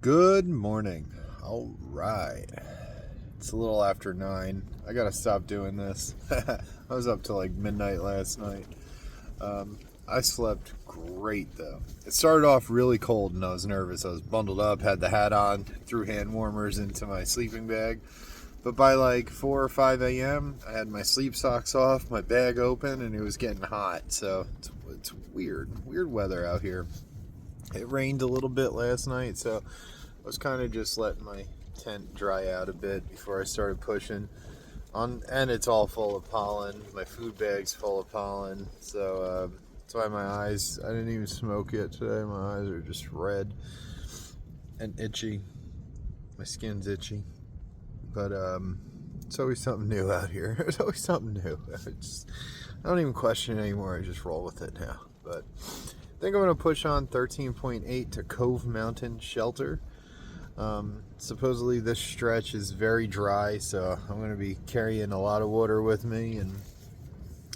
Good morning. All right. It's a little after 9. I gotta stop doing this. I was up till like midnight last night. I slept great though. It started off really cold and I was nervous. I was bundled up, had the hat on, threw hand warmers into my sleeping bag. But by like 4 or 5 a.m., I had my sleep socks off, my bag open, and it was getting hot. So it's weird weather out here. It rained a little bit last night, so I was kind of just letting my tent dry out a bit before I started pushing on, and it's all full of pollen. My food bag's full of pollen, so that's why my eyes, I didn't even smoke yet today. My eyes are just red and itchy. My skin's itchy, but it's always something new out here. It's always something new. I don't even question it anymore. I just roll with it now. But I think I'm going to push on 13.8 to Cove Mountain Shelter. Supposedly this stretch is very dry, so I'm going to be carrying a lot of water with me, and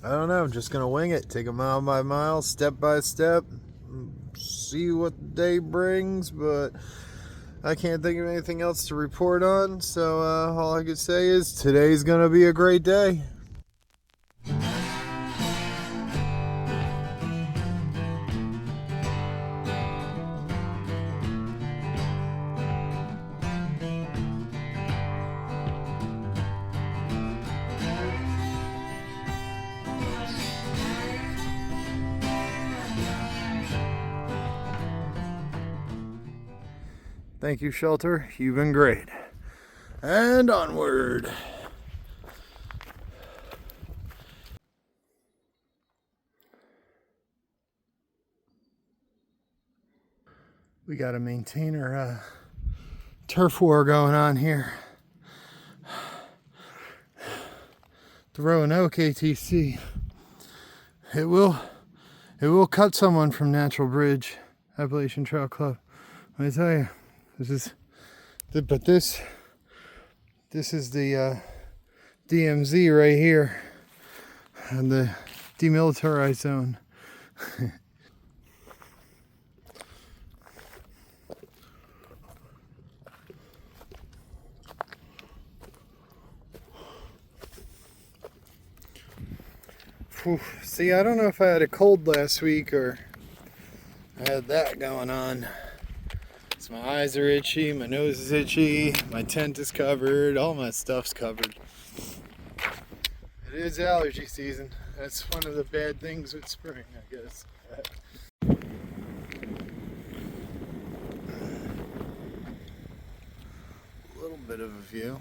I don't know, I'm just going to wing it, take it mile by mile, step by step, see what the day brings, but I can't think of anything else to report on, so all I could say is today's going to be a great day. Thank you, Shelter. You've been great. And onward. We got to maintain our turf war going on here. The Roanoke ATC. It will cut someone from Natural Bridge, Appalachian Trail Club. Let me tell you. This is the DMZ right here, and the demilitarized zone. See, I don't know if I had a cold last week or I had that going on. My eyes are itchy, my nose is itchy, my tent is covered, all my stuff's covered. It is allergy season. That's one of the bad things with spring, I guess. A little bit of a view.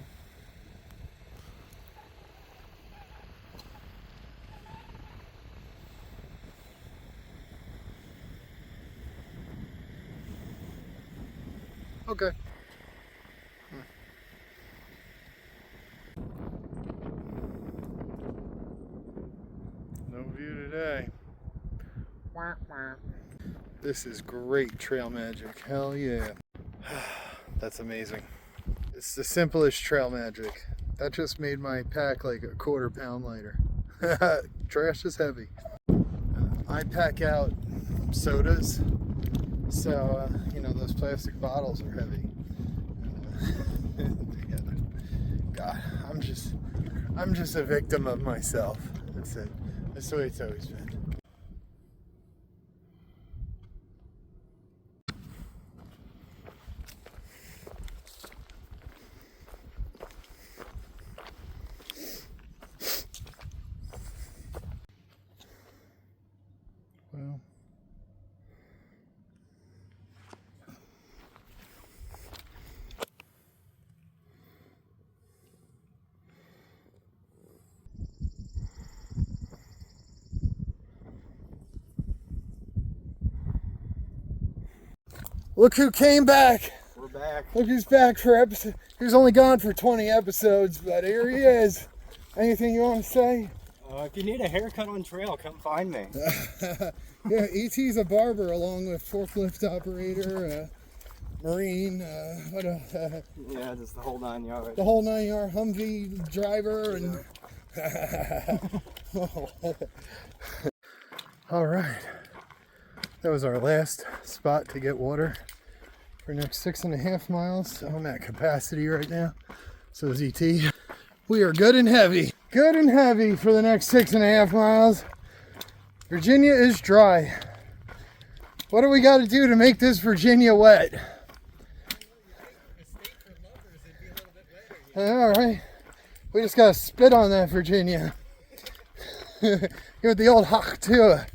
Okay. No view today. This is great trail magic. Hell yeah. That's amazing. It's the simplest trail magic. That just made my pack like a quarter pound lighter. Trash is heavy. I pack out sodas. So, those plastic bottles are heavy. God, I'm just a victim of myself. That's it. That's the way it's always been. Well. Look who came back. We're back. Look who's back for episode. He was only gone for 20 episodes, but here he is. Anything you want to say? If you need a haircut on trail, come find me. Yeah, E.T.'s a barber along with forklift operator, Marine, yeah, just the whole 9 yards. The whole 9 yard Humvee driver, and all right. That was our last spot to get water. for the next 6.5 miles. So I'm at capacity right now. So is ET. We are good and heavy. Good and heavy for the next 6.5 miles. Virginia is dry. What do we got to do to make this Virginia wet? All right. We just got to spit on that Virginia. Give it the old hock to it.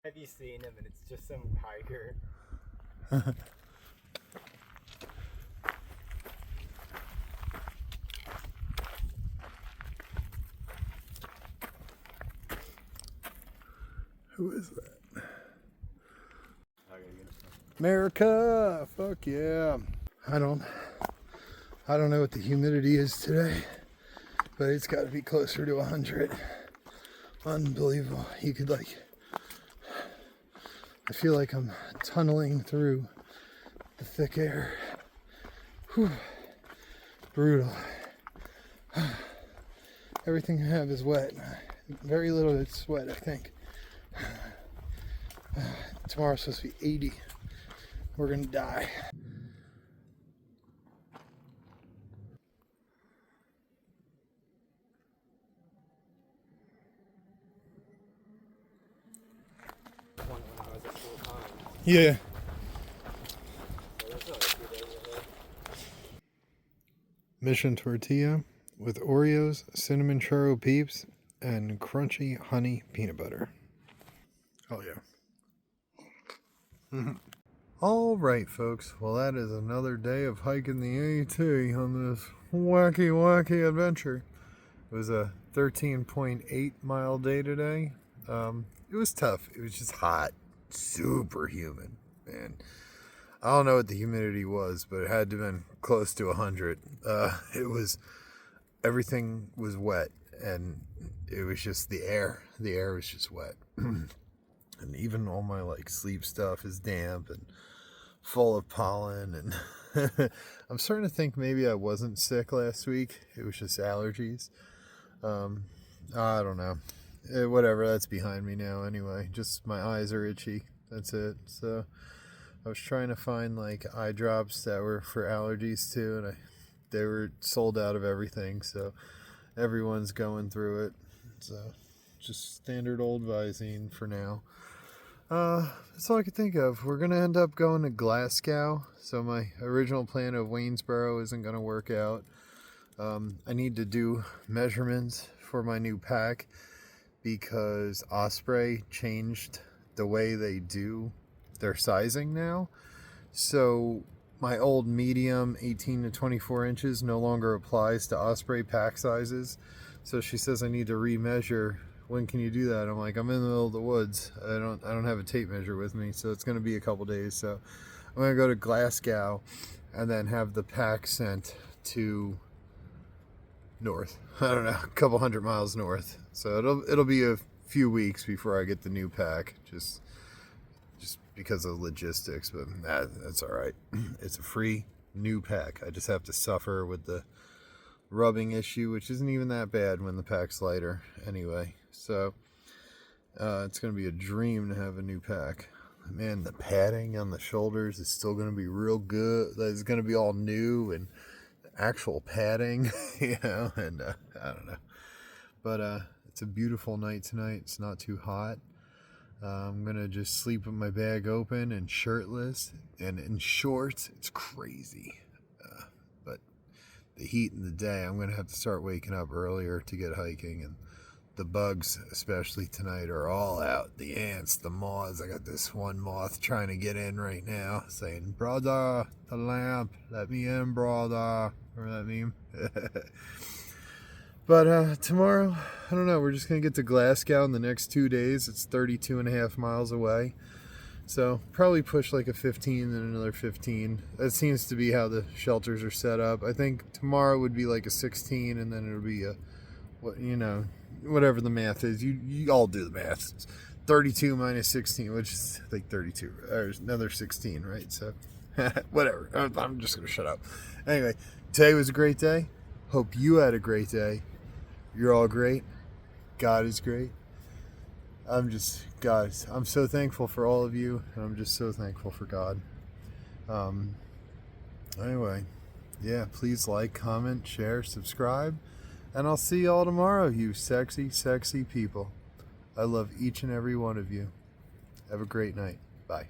Have you seen him? And it's just some hiker. Who is that? America, fuck yeah. I don't know what the humidity is today, but it's got to be closer to 100. Unbelievable. You could I feel like I'm tunneling through the thick air. Whew. Brutal. Everything I have is wet. Very little of it's wet, I think. Tomorrow's supposed to be 80. We're gonna die. Yeah. Mission tortilla with Oreos, cinnamon churro peeps, and crunchy honey peanut butter. Oh yeah. All right, folks. Well, that is another day of hiking the AT on this wacky adventure. It was a 13.8 mile day today. It was tough. It was just hot, super humid, man. I don't know what the humidity was, but it had to have been close to 100. Everything was wet, and it was just the air. The air was just wet. And even all my sleep stuff is damp and full of pollen. And I'm starting to think maybe I wasn't sick last week. It was just allergies. I don't know. Whatever, that's behind me now anyway. Just my eyes are itchy. That's it. So I was trying to find eye drops that were for allergies too, and they were sold out of everything. So everyone's going through it. So just standard old Visine for now. That's all I could think of. We're gonna end up going to Glasgow. So my original plan of Waynesboro isn't gonna work out. I need to do measurements for my new pack because Osprey changed the way they do their sizing now. So my old medium 18 to 24 inches no longer applies to Osprey pack sizes. So she says I need to remeasure. When can you do that? I'm like, I'm in the middle of the woods. I don't have a tape measure with me, so it's going to be a couple days. So I'm going to go to Glasgow and then have the pack sent to north. I don't know, a couple 100 miles north. So it'll be a few weeks before I get the new pack, just because of logistics, but that's all right. It's a free new pack. I just have to suffer with the rubbing issue, which isn't even that bad when the pack's lighter anyway. So it's going to be a dream to have a new pack. Man, the padding on the shoulders is still going to be real good. It's going to be all new and actual padding, and I don't know. But it's a beautiful night tonight. It's not too hot. I'm going to just sleep with my bag open and shirtless and in shorts. It's crazy. But the heat in the day, I'm going to have to start waking up earlier to get hiking. And the bugs, especially tonight, are all out. The ants, the moths. I got this one moth trying to get in right now saying, "Brother, the lamp, let me in, brother." Remember that meme? But tomorrow, I don't know, we're just going to get to Glasgow in the next 2 days. It's 32.5 miles away. So probably push a 15, then another 15. That seems to be how the shelters are set up. I think tomorrow would be a 16, and then it'll be whatever the math is. You all do the math. It's 32 minus 16, which is 32. There's another 16, right? So whatever. I'm just going to shut up. Anyway, today was a great day. Hope you had a great day. You're all great. God is great. I'm so thankful for all of you, and I'm just so thankful for God. Anyway, yeah, please like, comment, share, subscribe, and I'll see y'all tomorrow, you sexy, sexy people. I love each and every one of you. Have a great night. Bye.